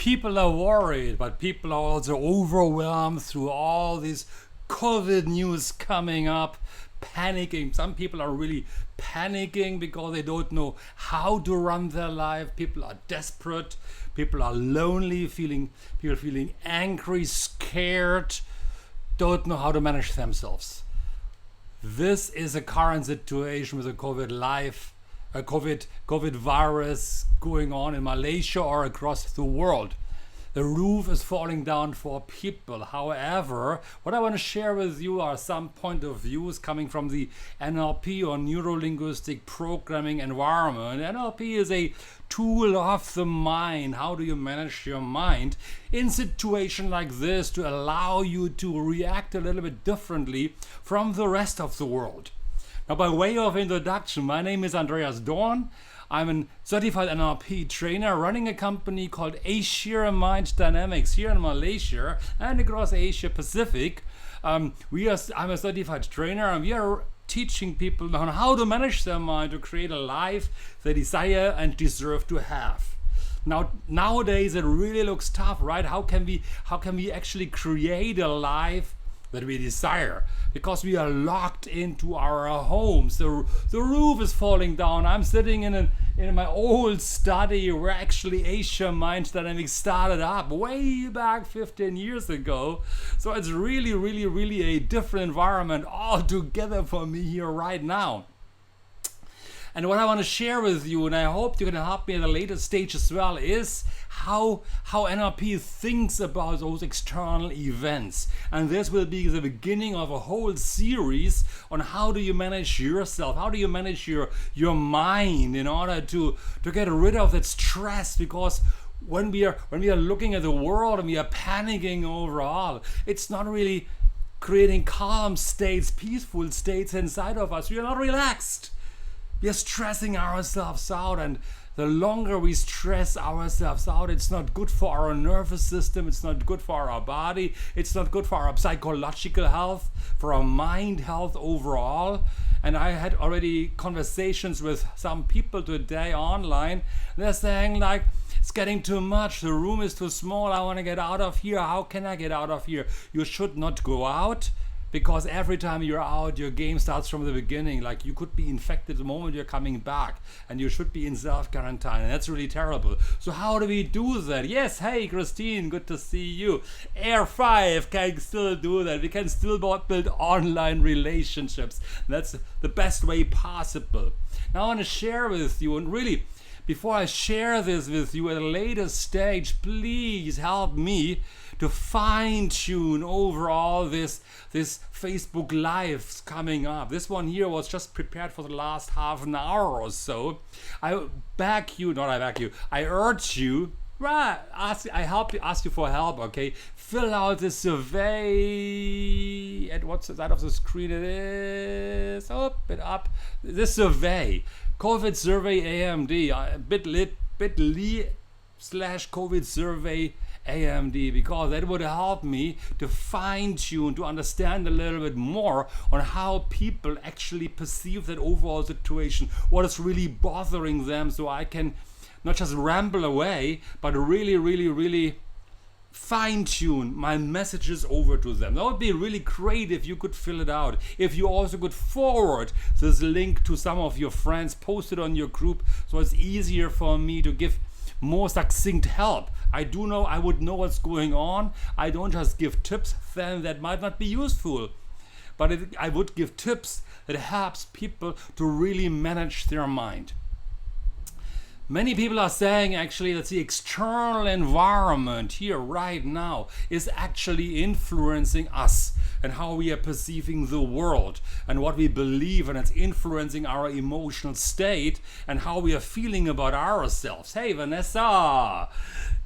People are worried, but people are also overwhelmed through all this COVID news coming up, panicking. Some people are really panicking because they don't know how to run their life. People are desperate. People are lonely, people feeling angry, scared, don't know how to manage themselves. This is a current situation with the COVID virus going on in Malaysia or across the world. The roof is falling down for people. However, what I want to share with you are some point of views coming from the NLP or Neuro-Linguistic Programming environment. NLP is a tool of the mind. How do you manage your mind in situation like this to allow you to react a little bit differently from the rest of the world? Now, by way of introduction, my name is Andreas Dorn. I'm a certified NLP trainer running a company called Asia Mind Dynamics here in Malaysia and across Asia Pacific. I'm a certified trainer, and we are teaching people on how to manage their mind to create a life they desire and deserve to have. Now, nowadays it really looks tough, right? How can we actually create a life that we desire? Because we are locked into our homes. The roof is falling down. I'm sitting in my old study where actually Asia Mind Dynamics started up way back 15 years ago. So it's really a different environment altogether for me here right now. And what I want to share with you, and I hope you can help me at a later stage as well, is how NLP thinks about those external events. And this will be the beginning of a whole series on how do you manage yourself, how do you manage your mind in order to get rid of that stress. Because when we are looking at the world and we are panicking overall, it's not really creating calm states, peaceful states inside of us. We are not relaxed. We are stressing ourselves out, and the longer we stress ourselves out, it's not good for our nervous system, it's not good for our body, it's not good for our psychological health, for our mind health overall. And I had already conversations with some people today online. They're saying like, it's getting too much, the room is too small, I want to get out of here. How can I get out of here? You should not go out. Because every time you're out, your game starts from the beginning. Like, you could be infected the moment you're coming back, and you should be in self-quarantine, and that's really terrible. So how do we do that? Yes, hey Christine, good to see you. Air 5 can still do that. We can still build online relationships. That's the best way possible. Now I want to share with you, and really, before I share this with you at a later stage, please help me to fine-tune overall this Facebook Lives coming up. This one here was just prepared for the last half an hour or so. I urge you, ask you for help, okay? Fill out the survey. At what side of the screen it is? Open up. This survey. COVID survey AMD. bit.ly/COVID survey AMD, because that would help me to fine-tune, to understand a little bit more on how people actually perceive that overall situation, what is really bothering them, so I can not just ramble away, but really fine-tune my messages over to them. That would be really great if you could fill it out. If you also could forward this link to some of your friends, post it on your group, so it's easier for me to give more succinct help. I would know what's going on. I don't just give tips then that might not be useful, but I would give tips that helps people to really manage their mind. Many people are saying actually that the external environment here right now is actually influencing us and how we are perceiving the world and what we believe, and it's influencing our emotional state and how we are feeling about ourselves. Hey Vanessa,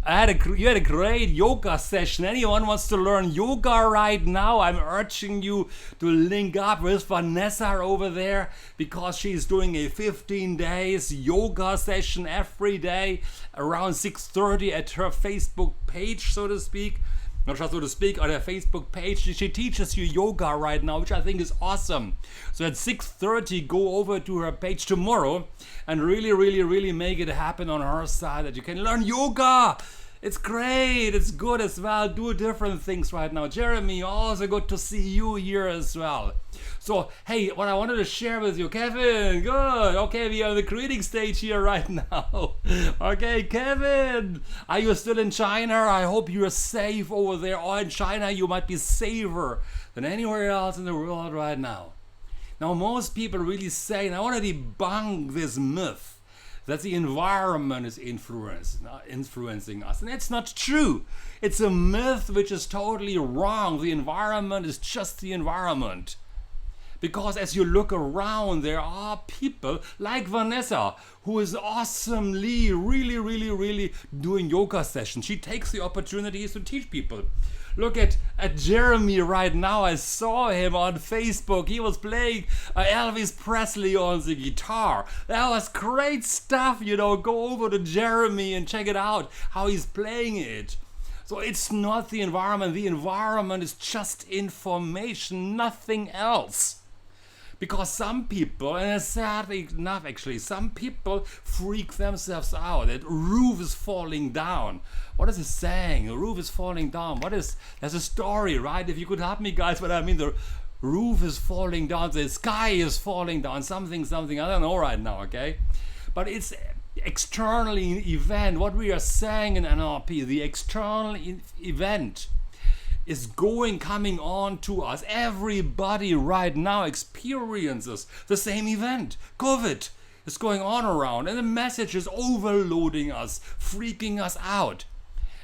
you had a great yoga session. Anyone wants to learn yoga right now? I'm urging you to link up with Vanessa over there, because she's doing a 15 days yoga session every day around 6:30 at her Facebook page, so to speak. Not just so to speak, on her Facebook page. She teaches you yoga right now, which I think is awesome. So at 6:30, go over to her page tomorrow and really make it happen on her side, that you can learn yoga It's great. It's good as well. Do different things right now. Jeremy, also good to see you here as well. So, hey, what I wanted to share with you, Kevin, good. Okay, we are in the greeting stage here right now. Okay, Kevin, are you still in China? I hope you're safe over there. Or in China, you might be safer than anywhere else in the world right now. Now, most people really say, and I want to debunk this myth, that the environment is influencing us. And it's not true. It's a myth which is totally wrong. The environment is just the environment. Because as you look around, there are people like Vanessa, who is awesomely, really doing yoga sessions. She takes the opportunities to teach people. Look at Jeremy right now. I saw him on Facebook. He was playing Elvis Presley on the guitar. That was great stuff, you know. Go over to Jeremy and check it out, how he's playing it. So it's not the environment. The environment is just information, nothing else. Because some people, and it's sad enough actually, some people freak themselves out. That roof is falling down. What is it saying? The roof is falling down. There's a story, right? If you could help me, guys, but I mean the roof is falling down, the sky is falling down, something, I don't know right now, okay? But it's externally event. What we are saying in NLP, the external event is coming on to us. Everybody right now experiences the same event. COVID is going on around, and the message is overloading us, freaking us out.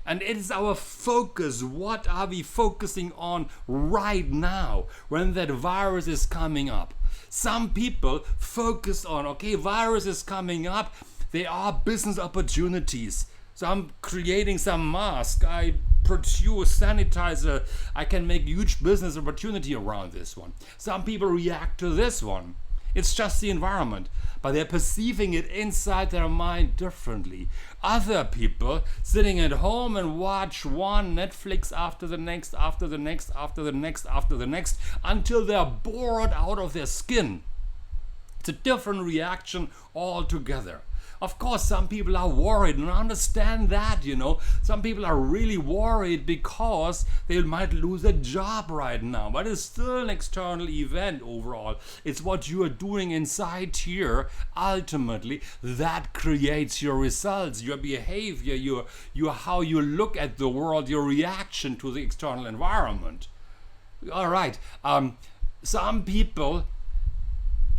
And it is our focus. What are we focusing on right now when that virus is coming up? Some people focus on, okay, virus is coming up, there are business opportunities. So I'm creating some mask, I produce sanitizer, I can make huge business opportunity around this one. Some people react to this one. It's just the environment, but they're perceiving it inside their mind differently. Other people sitting at home and watch one Netflix after the next, until they're bored out of their skin. It's a different reaction altogether. Of course, some people are worried, and I understand that, you know. Some people are really worried because they might lose a job right now. But it's still an external event overall. It's what you are doing inside here, ultimately, that creates your results, your behavior, your how you look at the world, your reaction to the external environment. All right. Some people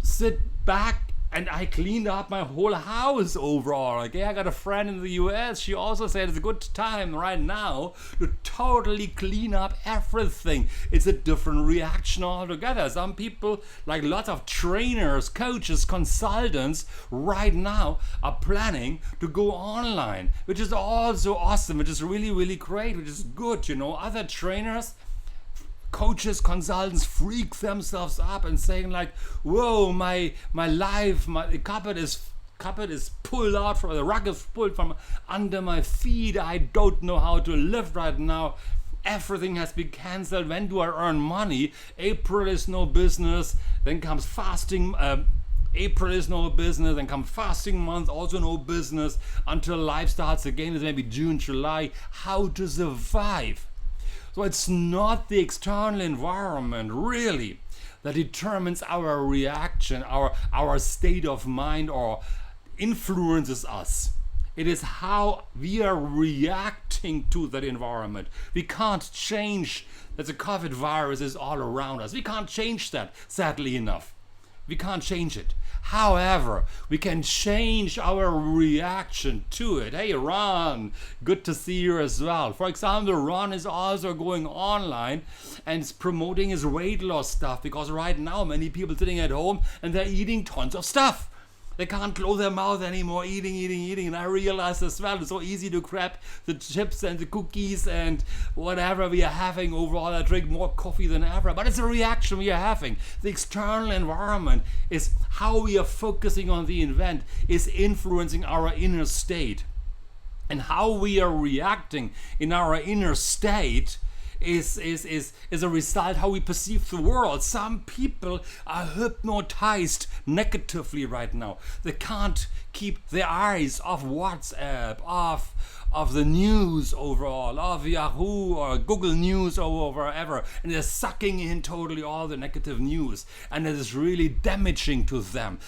sit back, and I cleaned up my whole house overall. Okay, I got a friend in the US. She also said it's a good time right now to totally clean up everything. It's a different reaction altogether. Some people, like lots of trainers, coaches, consultants, right now are planning to go online, which is also awesome, which is really great, which is good. You know, other trainers, coaches, consultants freak themselves up and saying like, whoa, my life, the carpet is pulled out from, the rug is pulled from under my feet. I don't know how to live right now. Everything has been cancelled. When do I earn money? April is no business. Then comes fasting. April is no business, and come fasting month, also no business, until life starts again. It's maybe June, July. How to survive? So it's not the external environment really that determines our reaction, our state of mind, or influences us. It is how we are reacting to that environment. We can't change that the COVID virus is all around us. We can't change that, sadly enough. We can't change it. However, we can change our reaction to it. Hey, Ron, good to see you as well. For example, Ron is also going online and is promoting his weight loss stuff, because right now many people sitting at home and they're eating tons of stuff. They can't close their mouth anymore, eating. And I realized as well, it's so easy to grab the chips and the cookies and whatever we are having overall. I drink more coffee than ever, but it's a reaction we are having. The external environment is how we are focusing on the event, is influencing our inner state. And how we are reacting in our inner state is a result how we perceive the world. Some people are hypnotized negatively right now. They can't keep their eyes off WhatsApp, of the news overall, of Yahoo or Google News or wherever, and they're sucking in totally all the negative news, and it is really damaging to them.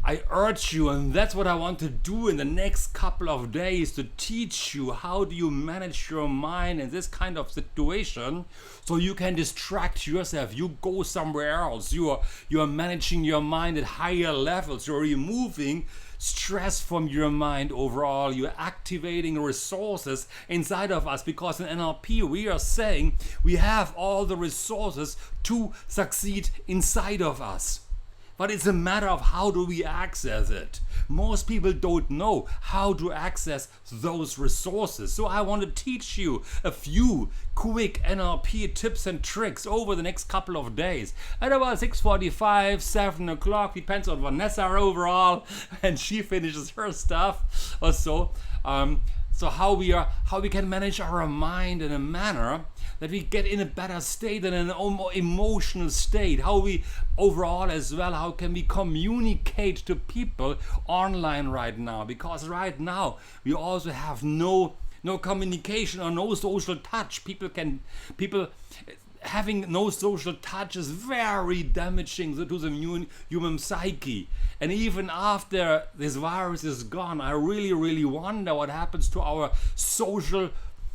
I urge you, and that's what I want to do in the next couple of days, to teach you how do you manage your mind in this kind of situation so you can distract yourself. You go somewhere else. You are managing your mind at higher levels. You're removing stress from your mind overall. You're activating resources inside of us, because in NLP we are saying we have all the resources to succeed inside of us. But it's a matter of how do we access it. Most people don't know how to access those resources. So I want to teach you a few quick NLP tips and tricks over the next couple of days. At about 6:45, 7 o'clock, depends on Vanessa overall, and she finishes her stuff or so. So how we can manage our mind in a manner that we get in a better state and an emotional state. How we overall as well, how can we communicate to people online right now? Because right now we also have no communication or no social touch. People having no social touch is very damaging to the human psyche. And even after this virus is gone, I really wonder what happens to our social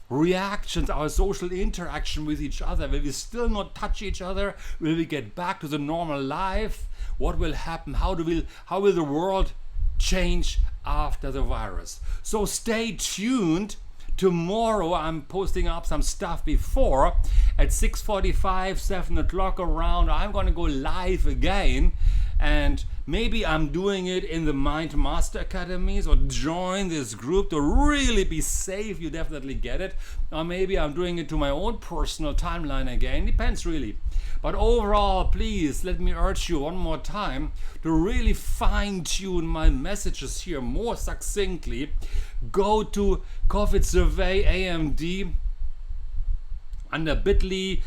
reactions, our social interaction with each other. Will we still not touch each other? Will we get back to the normal life? What will happen? How will the world change after the virus? So stay tuned. Tomorrow I'm posting up some stuff before at 6:45, 7 o'clock around. I'm going to go live again, and maybe I'm doing it in the Mind Master Academy, so join this group to really be safe. You definitely get it. Or maybe I'm doing it to my own personal timeline again. Depends really. But overall, please let me urge you one more time to really fine-tune my messages here more succinctly. Go to COVID Survey AMD under bit.ly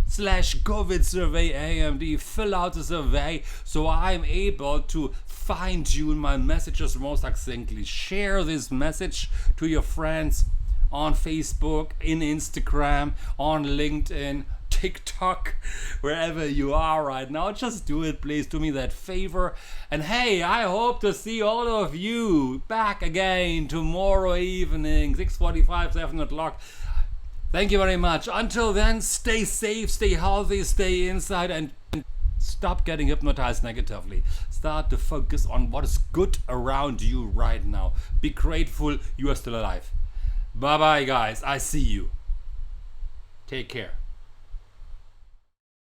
/COVID Survey AMD. Fill out the survey so I'm able to fine-tune my messages more succinctly. Share this message to your friends on Facebook, in Instagram, on LinkedIn, TikTok, wherever you are right now. Just do it, please. Do me that favor. And hey, I hope to see all of you back again tomorrow evening, 6:45, 7 o'clock. Thank you very much. Until then, stay safe, stay healthy, stay inside, and stop getting hypnotized negatively. Start to focus on what is good around you right now. Be grateful you are still alive. Bye bye, guys. I see you. Take care.